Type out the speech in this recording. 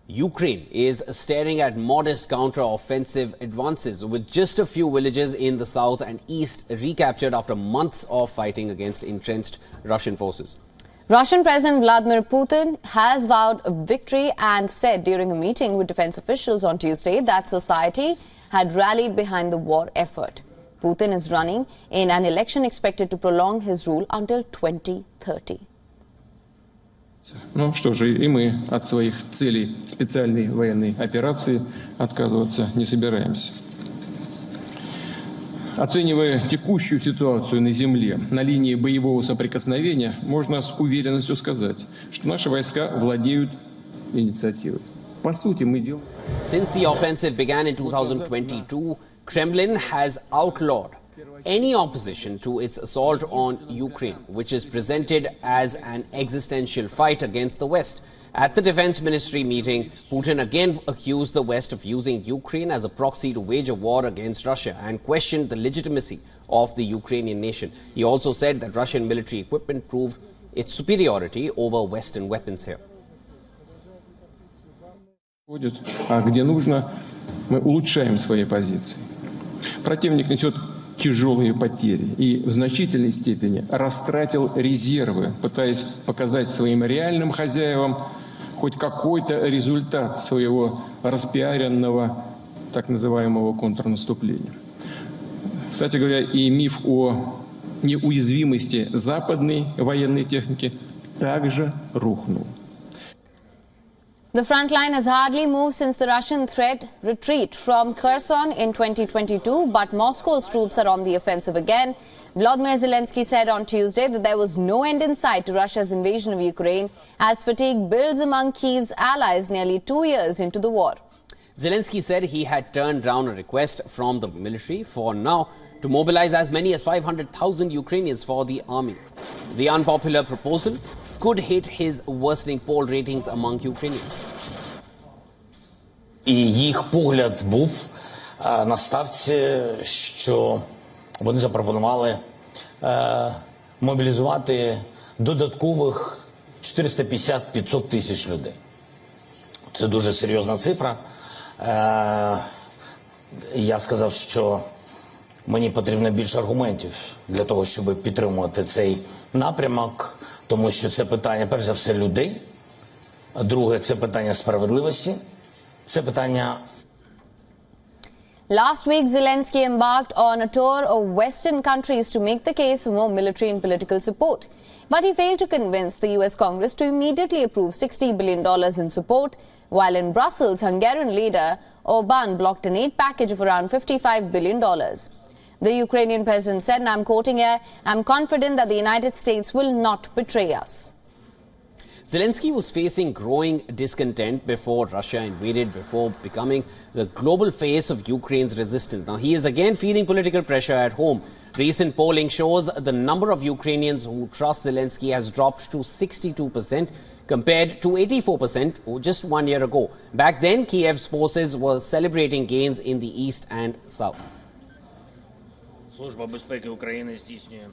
Ukraine is staring at modest counter-offensive advances, with just a few villages in the south and east recaptured after months of fighting against entrenched Russian forces. Russian President Vladimir Putin has vowed victory and said during a meeting with defense officials on Tuesday that society had rallied behind the war effort. Putin is running in an election expected to prolong his rule until 2030. Ну что же, и мы от своих целей специальной военной операции отказываться не собираемся. Оценивая текущую ситуацию на земле, на линии боевого соприкосновения, можно с уверенностью сказать, что наши войска владеют инициативой. По сути, мы делаем... Since the offensive began in 2022, Kremlin has outlawed any opposition to its assault on Ukraine, which is presented as an existential fight against the West. At the Defense Ministry meeting, Putin again accused the West of using Ukraine as a proxy to wage a war against Russia and questioned the legitimacy of the Ukrainian nation. He also said that Russian military equipment proved its superiority over Western weapons here. А где нужно, мы улучшаем свои позиции. Противник несет тяжелые потери и в значительной степени растратил резервы, пытаясь показать своим реальным хозяевам хоть какой-то результат своего распиаренного так называемого контрнаступления. Кстати говоря, и миф о неуязвимости западной военной техники также рухнул. The front line has hardly moved since the Russian threat retreat from Kherson in 2022, but Moscow's troops are on the offensive again. Volodymyr Zelensky said on Tuesday that there was no end in sight to Russia's invasion of Ukraine as fatigue builds among Kyiv's allies nearly 2 years into the war. Zelensky said he had turned down a request from the military for now to mobilize as many as 500,000 Ukrainians for the army. The unpopular proposal could hit his worsening poll ratings among Ukrainians. І їх погляд був на ставці, що вони запропонували мобілізувати додаткових 450-500 тисяч людей. Це дуже серйозна цифра. Я сказав, що мені потрібно більше аргументів для того, щоб підтримувати цей напрямок, тому що це питання, перш за все, людей. Друге, це питання справедливості. Це питання... Last week, Zelensky embarked on a tour of Western countries to make the case for more military and political support. But he failed to convince the US Congress to immediately approve $60 billion in support, while in Brussels, Hungarian leader Orbán blocked an aid package of around $55 billion. The Ukrainian president said, and I'm quoting here, "I'm confident that the United States will not betray us." Zelensky was facing growing discontent before Russia invaded, before becoming the global face of Ukraine's resistance. Now, he is again feeling political pressure at home. Recent polling shows the number of Ukrainians who trust Zelensky has dropped to 62% compared to 84% just 1 year ago. Back then, Kiev's forces were celebrating gains in the east and south. Служба безпеки України здійснює